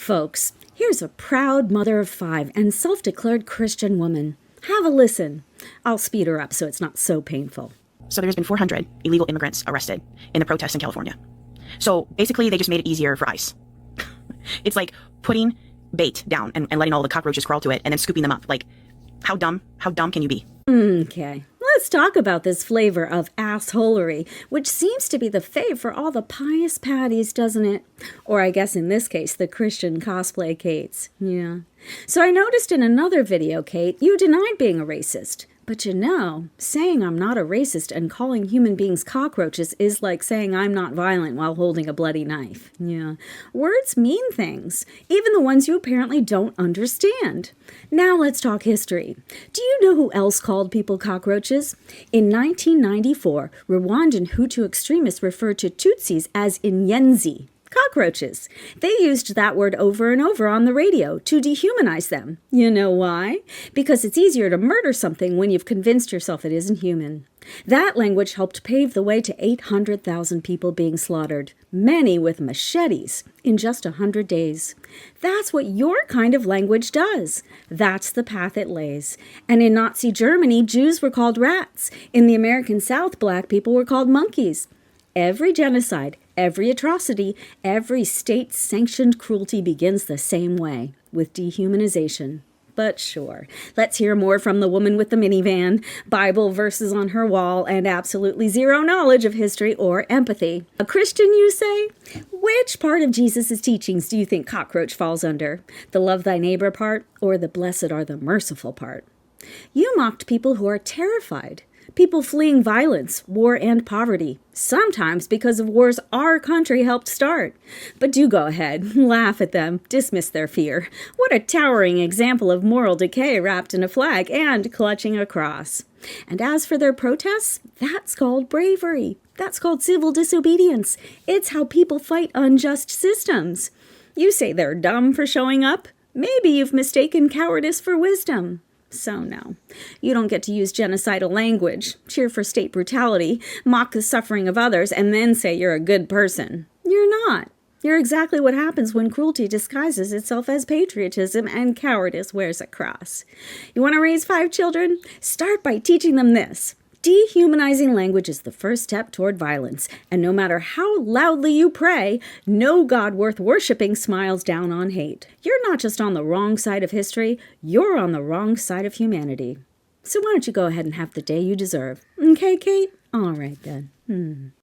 Folks, here's a proud mother of 5 and self-declared Christian woman. Have a listen. I'll speed her up so it's not so painful. So there's been 400 illegal immigrants arrested in the protests in California. So basically, they just made it easier for ICE. It's like putting bait down and letting all the cockroaches crawl to it and then scooping them up. Like, how dumb can you be? Okay, let's talk about this flavor of assholery, which seems to be the fave for all the pious patties, doesn't it? Or I guess in this case, the Christian cosplay Kates. Yeah. So I noticed in another video, Kate, you denied being a racist. But you know, saying I'm not a racist and calling human beings cockroaches is like saying I'm not violent while holding a bloody knife. Yeah. Words mean things, even the ones you apparently don't understand. Now let's talk history. Do you know who else called people cockroaches? In 1994, Rwandan Hutu extremists referred to Tutsis as inyenzi. Cockroaches. They used that word over and over on the radio to dehumanize them. You know why? Because it's easier to murder something when you've convinced yourself it isn't human. That language helped pave the way to 800,000 people being slaughtered, many with machetes, in just 100 days. That's what your kind of language does. That's the path it lays. And in Nazi Germany, Jews were called rats. In the American South, black people were called monkeys. Every genocide, every atrocity, every state-sanctioned cruelty begins the same way, with dehumanization. But sure, let's hear more from the woman with the minivan, Bible verses on her wall, and absolutely zero knowledge of history or empathy. A Christian, you say? Which part of Jesus' teachings do you think cockroach falls under? The love thy neighbor part, or the blessed are the merciful part? You mocked people who are terrified. People fleeing violence, war, and poverty, sometimes because of wars our country helped start. But do go ahead, laugh at them, dismiss their fear. What a towering example of moral decay wrapped in a flag and clutching a cross. And as for their protests, that's called bravery. That's called civil disobedience. It's how people fight unjust systems. You say they're dumb for showing up? Maybe you've mistaken cowardice for wisdom. So no, you don't get to use genocidal language, cheer for state brutality, mock the suffering of others, and then say you're a good person. You're not. You're exactly what happens when cruelty disguises itself as patriotism and cowardice wears a cross. You want to raise 5 children? Start by teaching them this. Dehumanizing language is the first step toward violence, and no matter how loudly you pray, no God worth worshiping smiles down on hate. You're not just on the wrong side of history, you're on the wrong side of humanity. So why don't you go ahead and have the day you deserve? Okay, Kate? All right then.